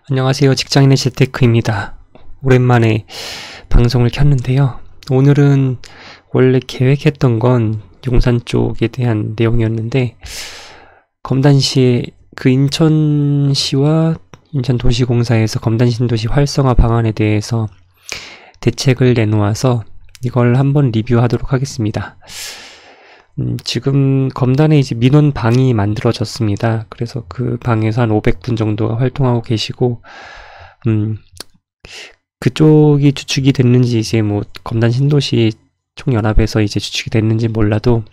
안녕하세요. 직장인의 재테크입니다. 오랜만에 방송을 켰는데요. 오늘은 원래 계획했던 건 용산 쪽에 대한 내용이었는데 검단시에 인천시와 인천도시공사에서 검단 신도시 활성화 방안에 대해서 대책을 내놓아서 이걸 한번 리뷰하도록 하겠습니다. 지금 검단에 이제 민원방이 만들어졌습니다. 그래서 그 방에서 한 500분 정도가 활동하고 계시고, 그쪽이 주축이 됐는지 이제 뭐 검단 신도시 총연합에서 이제 주축이 됐는지 몰라도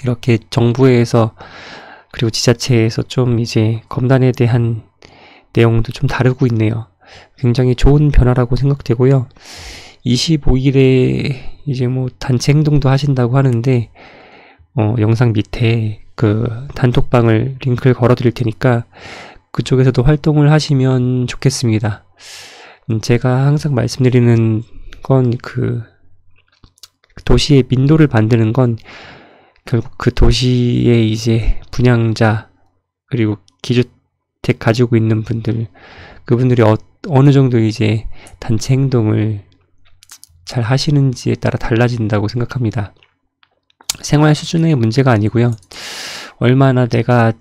이렇게 정부에서 그리고 지자체에서 좀 이제 검단에 대한 내용도 좀 다루고 있네요. 굉장히 좋은 변화라고 생각되고요. 25일에 이제 뭐 단체 행동도 하신다고 하는데 영상 밑에 그 단톡방을 링크를 걸어 드릴 테니까 그쪽에서도 활동을 하시면 좋겠습니다. 제가 항상 말씀드리는 건 도시의 민도를 만드는 건 결국 그 도시의 이제 분양자 그리고 기주택 가지고 있는 분들, 그분들이 어느 정도 이제 단체 행동을 잘 하시는지에 따라 달라진다고 생각합니다. 생활 수준의 문제가 아니고요. 얼마나 내가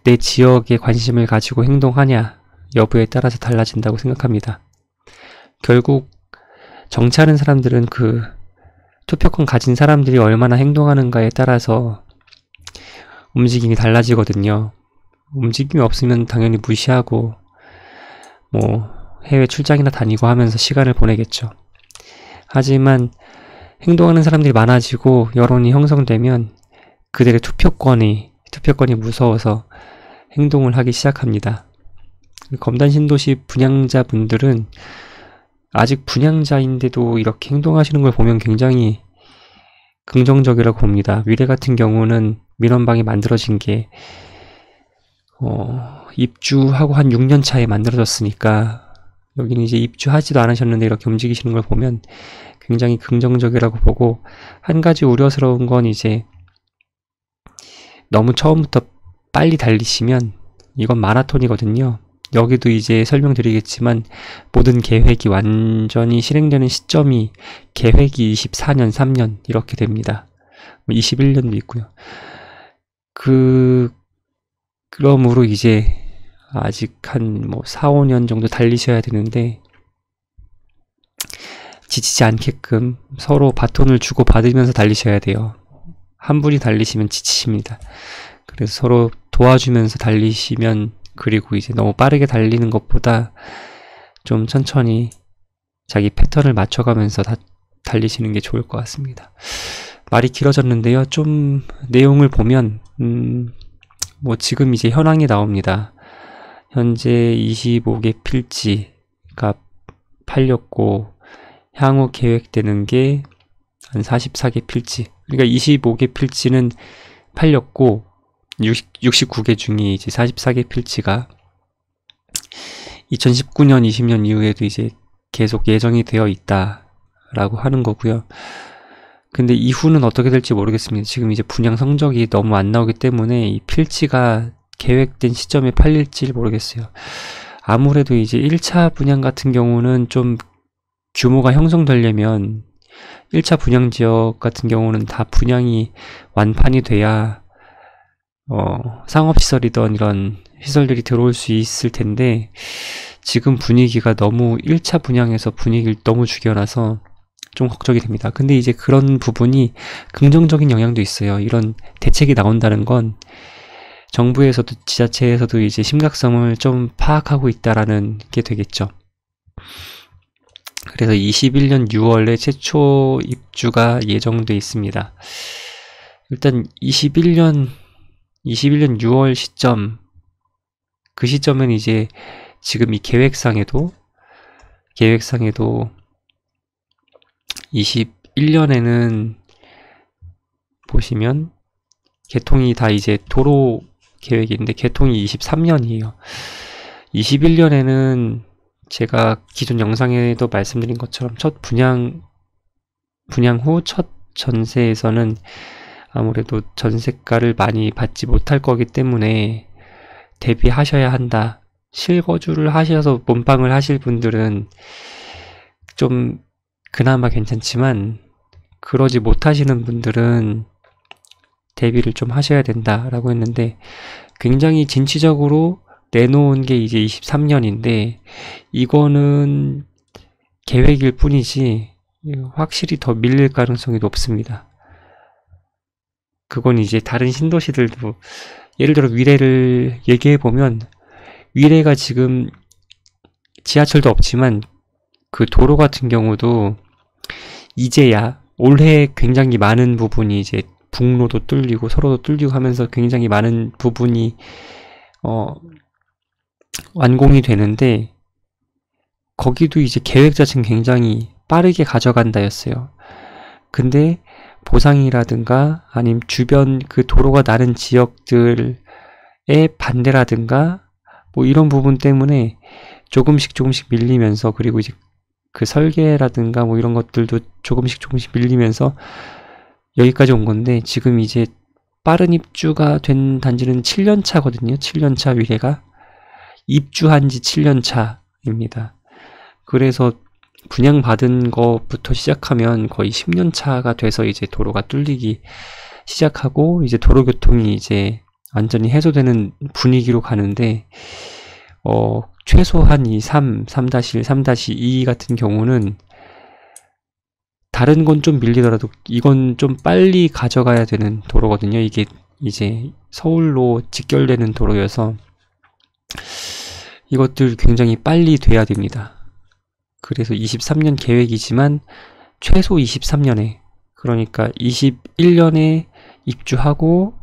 내 지역에 관심을 가지고 행동하냐 여부에 따라서 달라진다고 생각합니다. 결국 정치하는 사람들은 그 투표권 가진 사람들이 얼마나 행동하는가에 따라서 움직임이 달라지거든요. 움직임이 없으면 당연히 무시하고 뭐 해외 출장이나 다니고 하면서 시간을 보내겠죠. 하지만 행동하는 사람들이 많아지고 여론이 형성되면 그들의 투표권이 무서워서 행동을 하기 시작합니다. 검단 신도시 분양자분들은 아직 분양자인데도 이렇게 행동하시는 걸 보면 굉장히 긍정적이라고 봅니다. 위례 같은 경우는 민원방이 만들어진 게 입주하고 한 6년 차에 만들어졌으니까 여기는 이제 입주하지도 않으셨는데 이렇게 움직이시는 걸 보면 굉장히 긍정적이라고 보고, 한 가지 우려스러운 건 이제 너무 처음부터 빨리 달리시면 이건 마라톤이거든요. 여기도 이제 설명드리겠지만 모든 계획이 완전히 실행되는 시점이 계획이 24년, 3년 이렇게 됩니다. 21년도 있고요. 그러므로 이제 아직 한 4, 5년 정도 달리셔야 되는데 지치지 않게끔 서로 바톤을 주고 받으면서 달리셔야 돼요. 한 분이 달리시면 지치십니다. 그래서 서로 도와주면서 달리시면, 그리고 이제 너무 빠르게 달리는 것보다 좀 천천히 자기 패턴을 맞춰가면서 달리시는 게 좋을 것 같습니다. 말이 길어졌는데요. 좀 내용을 보면 뭐 지금 이제 현황이 나옵니다. 현재 25개 필지가 팔렸고 향후 계획되는 게 한 44개 필지. 그러니까 25개 필지는 팔렸고 69개 중에 이제 44개 필지가 2019년, 20년 이후에도 이제 계속 예정이 되어 있다라고 하는 거고요. 근데 이후는 어떻게 될지 모르겠습니다. 지금 이제 분양 성적이 너무 안 나오기 때문에 이 필지가 계획된 시점에 팔릴지 모르겠어요. 아무래도 이제 1차 분양 같은 경우는 좀 규모가 형성되려면 1차 분양 지역 같은 경우는 다 분양이 완판이 돼야 상업시설이던 이런 시설들이 들어올 수 있을 텐데, 지금 분위기가 너무 1차 분양에서 분위기를 너무 죽여놔서 좀 걱정이 됩니다. 근데 이제 그런 부분이 긍정적인 영향도 있어요. 이런 대책이 나온다는 건 정부에서도 지자체에서도 이제 심각성을 좀 파악하고 있다라는 게 되겠죠. 그래서 21년 6월에 최초 입주가 예정돼 있습니다. 일단 21년 6월 시점, 그 시점은 이제 지금 이 계획상에도 21년에는 보시면 개통이 다 이제 도로 계획인데 개통이 23년이에요. 21년에는 제가 기존 영상에도 말씀드린 것처럼 첫 분양 후 첫 전세에서는 아무래도 전세가를 많이 받지 못할 거기 때문에 대비하셔야 한다 실거주를 하셔서 몸빵을 하실 분들은 좀 그나마 괜찮지만, 그러지 못하시는 분들은 대비를 좀 하셔야 된다라고 했는데, 굉장히 진취적으로 내놓은 게 이제 23년인데 이거는 계획일 뿐이지 확실히 더 밀릴 가능성이 높습니다. 그건 이제 다른 신도시들도, 예를 들어 위례를 얘기해보면, 위례가 지금 지하철도 없지만 그 도로 같은 경우도 이제야 올해 굉장히 많은 부분이 이제 북로도 뚫리고 서로도 뚫리고 하면서 굉장히 많은 부분이 완공이 되는데, 거기도 이제 계획 자체는 굉장히 빠르게 가져간다였어요. 근데 보상이라든가 아니면 주변 그 도로가 나는 지역들의 반대라든가 뭐 이런 부분 때문에 조금씩 밀리면서, 그리고 이제 그 설계라든가 뭐 이런 것들도 조금씩 밀리면서 여기까지 온 건데, 지금 이제 빠른 입주가 된 단지는 7년 차거든요. 7년 차 위례가. 입주한 지 7년 차입니다. 그래서 분양받은 것부터 시작하면 거의 10년 차가 돼서 이제 도로가 뚫리기 시작하고, 이제 도로교통이 이제 완전히 해소되는 분위기로 가는데, 최소한 이 3-1, 3-2 같은 경우는 다른 건 좀 밀리더라도 이건 좀 빨리 가져가야 되는 도로거든요. 이게 이제 서울로 직결되는 도로여서 이것들 굉장히 빨리 돼야 됩니다. 그래서 23년 계획이지만 최소 23년에, 그러니까 21년에 입주하고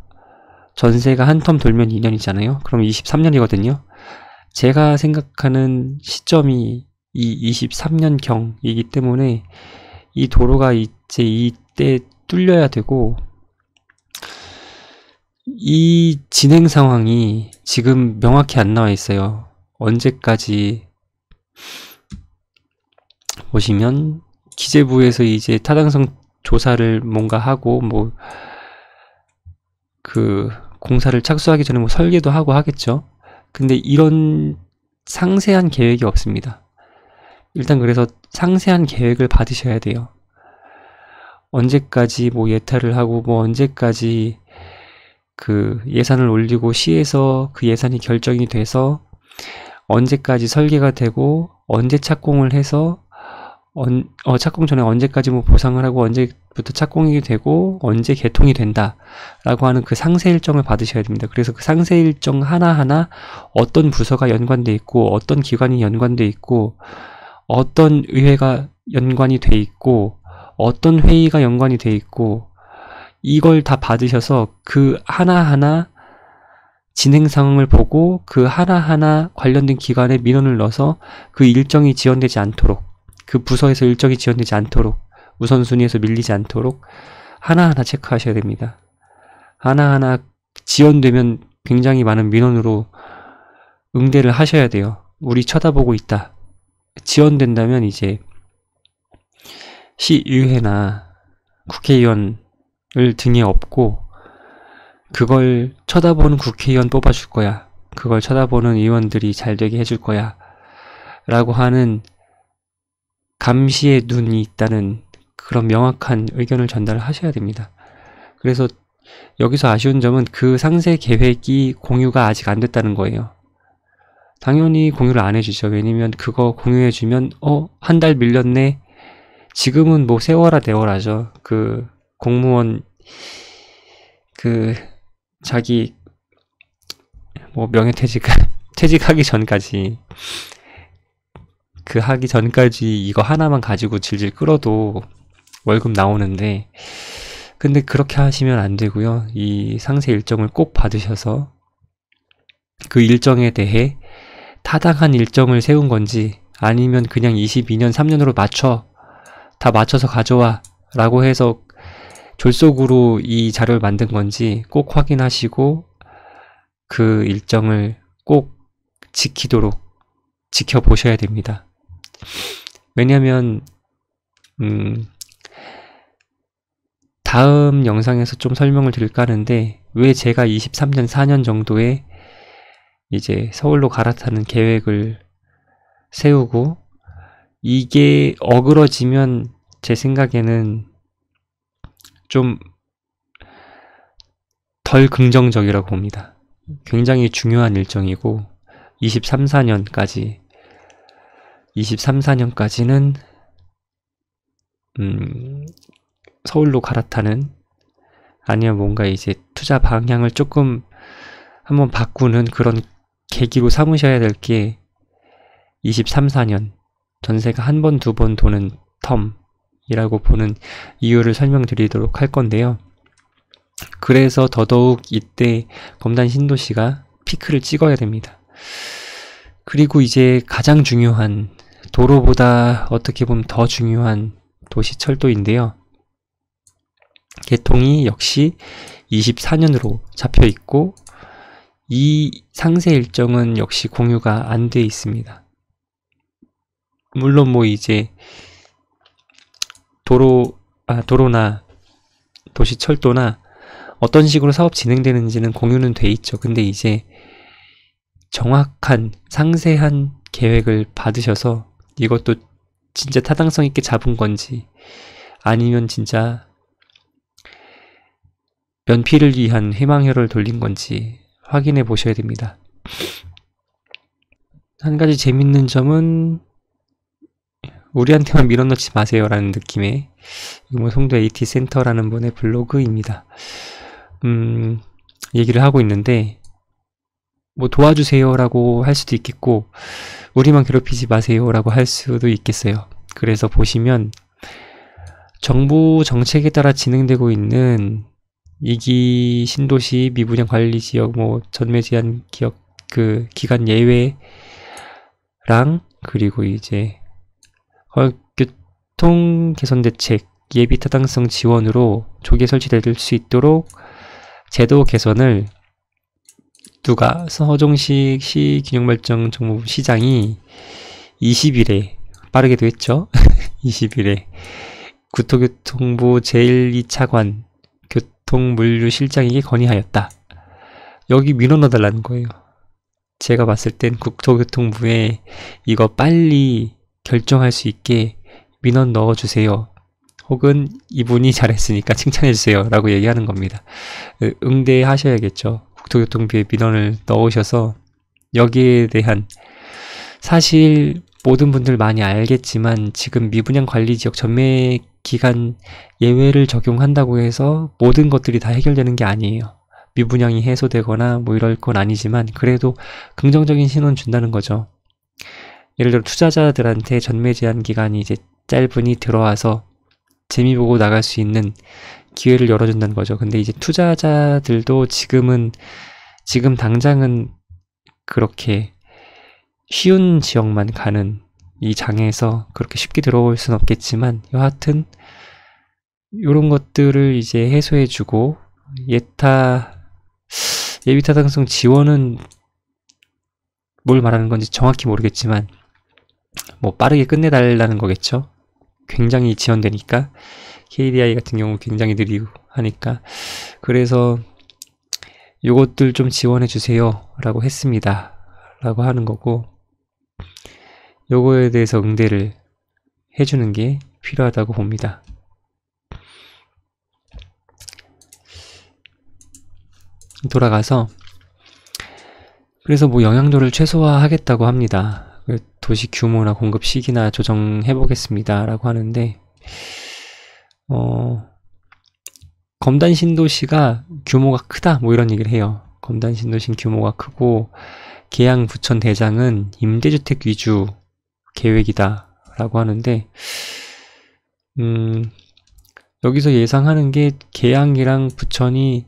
전세가 한 텀 돌면 2년이잖아요. 그럼 23년이거든요. 제가 생각하는 시점이 이 23년경이기 때문에 이 도로가 이제 이때 뚫려야 되고, 이 진행 상황이 지금 명확히 안 나와 있어요. 언제까지 보시면 기재부에서 이제 타당성 조사를 뭔가 하고, 뭐 그 공사를 착수하기 전에 뭐 설계도 하고 하겠죠. 근데 이런 상세한 계획이 없습니다. 일단 그래서 상세한 계획을 받으셔야 돼요. 언제까지 뭐 예타를 하고, 뭐 언제까지 그 예산을 올리고 시에서 그 예산이 결정이 돼서 언제까지 설계가 되고, 언제 착공을 해서 착공 전에 언제까지 뭐 보상을 하고, 언제부터 착공이 되고, 언제 개통이 된다 라고 하는 그 상세 일정을 받으셔야 됩니다. 그래서 그 상세 일정 하나하나 어떤 부서가 연관돼 있고, 어떤 기관이 연관돼 있고, 어떤 의회가 연관이 돼 있고, 어떤 회의가 연관이 돼 있고, 이걸 다 받으셔서 그 하나하나 진행 상황을 보고 그 하나하나 관련된 기관에 민원을 넣어서 그 일정이 지연되지 않도록, 그 부서에서 일정이 지연되지 않도록, 우선순위에서 밀리지 않도록 하나하나 체크하셔야 됩니다. 하나하나 지연되면 굉장히 많은 민원으로 응대를 하셔야 돼요. 우리 쳐다보고 있다. 지연된다면 이제 시의회나 국회의원을 등에 업고, 그걸 쳐다보는 국회의원 뽑아줄 거야, 그걸 쳐다보는 의원들이 잘 되게 해줄 거야 라고 하는 감시의 눈이 있다는 그런 명확한 의견을 전달을 하셔야 됩니다. 그래서 여기서 아쉬운 점은 그 상세 계획이 공유가 아직 안 됐다는 거예요. 당연히 공유를 안 해주죠. 왜냐면 그거 공유해주면 한 달 밀렸네, 지금은 뭐 세워라 내워라죠. 그 공무원 그 자기 뭐 퇴직하기 전까지, 그 하기 전까지 이거 하나만 가지고 질질 끌어도 월급 나오는데, 근데 그렇게 하시면 안 되고요. 이 상세 일정을 꼭 받으셔서 그 일정에 대해 타당한 일정을 세운 건지, 아니면 그냥 22년 3년으로 다 맞춰서 가져와 라고 해서 졸속으로 이 자료를 만든 건지 꼭 확인하시고 그 일정을 꼭 지켜보셔야 됩니다. 왜냐면 다음 영상에서 좀 설명을 드릴까 하는데, 왜 제가 23년 4년 정도에 이제 서울로 갈아타는 계획을 세우고, 이게 어그러지면 제 생각에는 좀 덜 긍정적이라고 봅니다. 굉장히 중요한 일정이고 23, 24년까지는 서울로 갈아타는, 아니면 뭔가 이제 투자 방향을 조금 한번 바꾸는 그런 계기로 삼으셔야 될 게 23, 4년 전세가 한 번, 두 번 도는 텀이라고 보는 이유를 설명드리도록 할 건데요. 그래서 더더욱 이때 검단 신도시가 피크를 찍어야 됩니다. 그리고 이제 가장 중요한, 도로보다 어떻게 보면 더 중요한 도시철도인데요. 개통이 역시 24년으로 잡혀 있고, 이 상세 일정은 역시 공유가 안 돼 있습니다. 물론 뭐 이제 도로나 도시철도나 어떤 식으로 사업 진행되는지는 공유는 돼 있죠. 근데 이제 정확한 상세한 계획을 받으셔서 이것도 진짜 타당성 있게 잡은 건지 아니면 진짜 면피를 위한 희망혈을 돌린 건지 확인해 보셔야 됩니다. 한 가지 재밌는 점은 우리한테만 밀어넣지 마세요 라는 느낌의 송도 AT 센터라는 분의 블로그입니다. 얘기를 하고 있는데, 뭐 도와주세요 라고 할 수도 있겠고 우리만 괴롭히지 마세요 라고 할 수도 있겠어요. 그래서 보시면 정부 정책에 따라 진행되고 있는 2기 신도시 미분양 관리 지역 뭐 전매 제한 기억 그 기간 예외랑, 그리고 이제 교통 개선 대책 예비 타당성 지원으로 조기에 설치될 수 있도록 제도 개선을 누가 서정식 시균형발전 정무부 시장이 20일에 빠르게도 했죠. 20일에 국토교통부 제1, 2차관 교통물류실장에게 건의하였다. 여기 민원 넣어달라는 거예요. 제가 봤을 땐 국토교통부에 이거 빨리 결정할 수 있게 민원 넣어주세요. 혹은 이분이 잘했으니까 칭찬해주세요 라고 얘기하는 겁니다. 응대하셔야겠죠. 국토교통부에 민원을 넣으셔서 여기에 대한, 사실 모든 분들 많이 알겠지만 지금 미분양 관리지역 전매 기간 예외를 적용한다고 해서 모든 것들이 다 해결되는 게 아니에요. 미분양이 해소되거나 뭐 이럴 건 아니지만 그래도 긍정적인 신호는 준다는 거죠. 예를 들어 투자자들한테 전매 제한 기간이 이제 짧으니 들어와서 재미 보고 나갈 수 있는 기회를 열어준다는 거죠. 근데 이제 투자자들도 지금 당장은 그렇게 쉬운 지역만 가는 이 장에서 그렇게 쉽게 들어올 순 없겠지만, 여하튼 이런 것들을 이제 해소해주고, 예비 타당성 지원은 뭘 말하는 건지 정확히 모르겠지만 뭐 빠르게 끝내달라는 거겠죠. 굉장히 지연되니까. KDI 같은 경우 굉장히 느리고 하니까. 그래서 요것들 좀 지원해 주세요 라고 했습니다 라고 하는 거고, 요거에 대해서 응대를 해주는 게 필요하다고 봅니다. 돌아가서 그래서 뭐 영향도를 최소화하겠다고 합니다. 도시 규모나 공급 시기나 조정해 보겠습니다 라고 하는데, 검단 신도시가 규모가 크다 뭐 이런 얘기를 해요. 검단 신도시 규모가 크고 계양 부천 대장은 임대주택 위주 계획이다 라고 하는데, 여기서 예상하는 게 계양이랑 부천이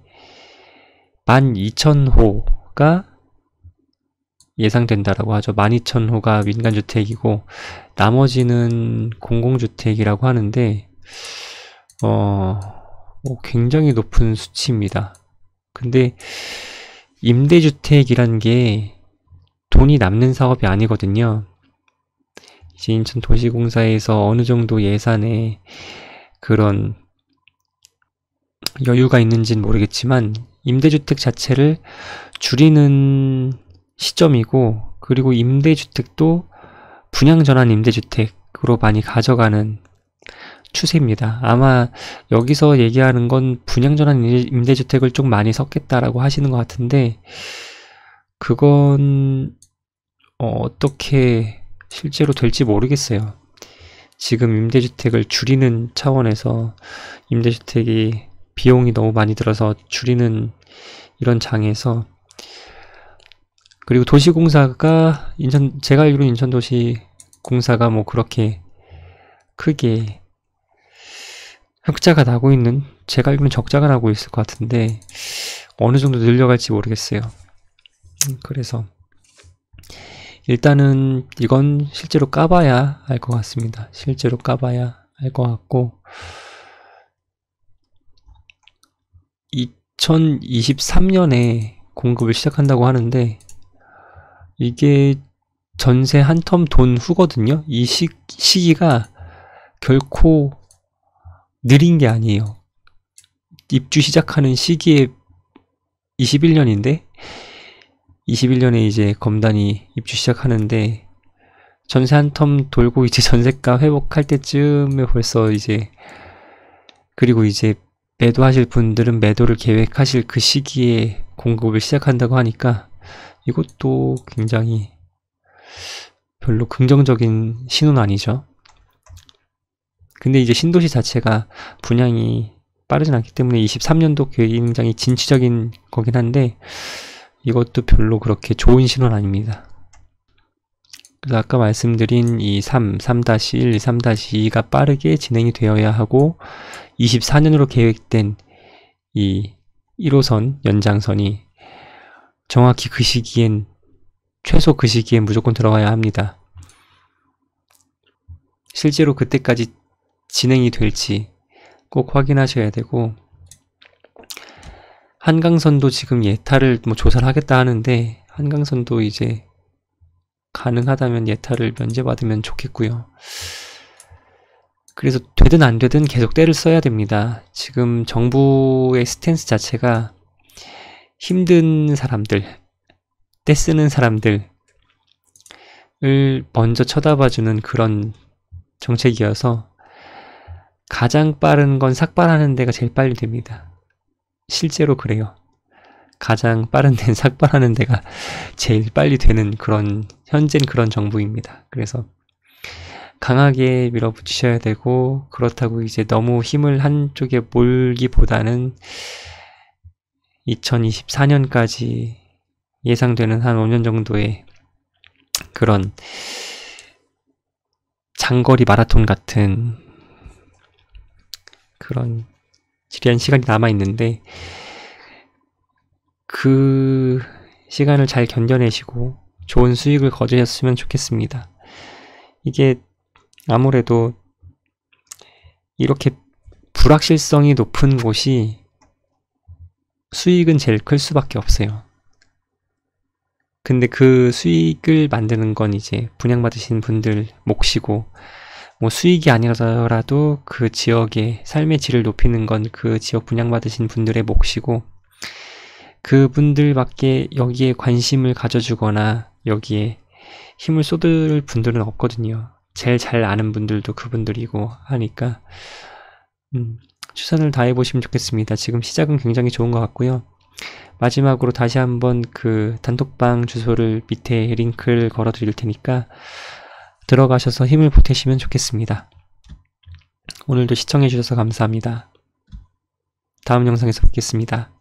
12,000호가 예상된다라고 하죠. 12,000호가 민간주택이고 나머지는 공공주택이라고 하는데, 굉장히 높은 수치입니다. 근데 임대주택이란 게 돈이 남는 사업이 아니거든요. 이제 인천도시공사에서 어느 정도 예산에 그런 여유가 있는지는 모르겠지만 임대주택 자체를 줄이는 시점이고, 그리고 임대주택도 분양전환 임대주택으로 많이 가져가는 추세입니다. 아마 여기서 얘기하는 건 분양전환 임대주택을 좀 많이 섞겠다라고 하시는 것 같은데, 그건 어떻게 실제로 될지 모르겠어요. 지금 임대주택을 줄이는 차원에서 임대주택이 비용이 너무 많이 들어서 줄이는 이런 장에서, 그리고 도시공사가 제가 알기로 인천도시공사가 뭐 그렇게 크게 흑자가 나고 있는, 제가 알기로는 적자가 나고 있을 것 같은데 어느 정도 늘려갈지 모르겠어요. 그래서 일단은 이건 실제로 까봐야 알 것 같습니다. 실제로 까봐야 알 것 같고, 2023년에 공급을 시작한다고 하는데 이게 전세 한 텀 돈 후거든요. 이 시기가 결코 느린 게 아니에요. 입주 시작하는 시기에 21년인데 21년에 이제 검단이 입주 시작하는데, 전세 한 텀 돌고 이제 전세가 회복할 때쯤에 벌써 이제, 그리고 이제 매도하실 분들은 매도를 계획하실 그 시기에 공급을 시작한다고 하니까 이것도 굉장히 별로 긍정적인 신호는 아니죠. 근데 이제 신도시 자체가 분양이 빠르진 않기 때문에 23년도 굉장히 진취적인 거긴 한데 이것도 별로 그렇게 좋은 신호는 아닙니다. 그래서 아까 말씀드린 이 3-1, 3-2가 빠르게 진행이 되어야 하고, 24년으로 계획된 이 1호선 연장선이 정확히 그 시기엔, 최소 그 시기엔 무조건 들어가야 합니다. 실제로 그때까지 진행이 될지 꼭 확인하셔야 되고, 한강선도 지금 예타를 뭐 조사를 하겠다 하는데, 한강선도 이제 가능하다면 예타를 면제받으면 좋겠고요. 그래서 되든 안 되든 계속 때를 써야 됩니다. 지금 정부의 스탠스 자체가 힘든 사람들, 때 쓰는 사람들을 먼저 쳐다봐주는 그런 정책이어서 가장 빠른 건 삭발하는 데가 제일 빨리 됩니다. 실제로 그래요. 가장 빠른 데는 삭발하는 데가 제일 빨리 되는 그런, 현재는 그런 정부입니다. 그래서 강하게 밀어붙이셔야 되고, 그렇다고 이제 너무 힘을 한쪽에 몰기보다는 2024년까지 예상되는 한 5년 정도의 그런 장거리 마라톤 같은 그런 지리한 시간이 남아있는데, 그 시간을 잘 견뎌내시고 좋은 수익을 거두셨으면 좋겠습니다. 이게 아무래도 이렇게 불확실성이 높은 곳이 수익은 제일 클 수밖에 없어요. 근데 그 수익을 만드는 건 이제 분양받으신 분들 몫이고, 뭐 수익이 아니라도 그 지역의 삶의 질을 높이는 건 그 지역 분양받으신 분들의 몫이고, 그분들밖에 여기에 관심을 가져주거나 여기에 힘을 쏟을 분들은 없거든요. 제일 잘 아는 분들도 그분들이고 하니까 최선을 다해보시면 좋겠습니다. 지금 시작은 굉장히 좋은 것 같고요. 마지막으로 다시 한번 그 단톡방 주소를 밑에 링크를 걸어 드릴 테니까 들어가셔서 힘을 보태시면 좋겠습니다. 오늘도 시청해 주셔서 감사합니다. 다음 영상에서 뵙겠습니다.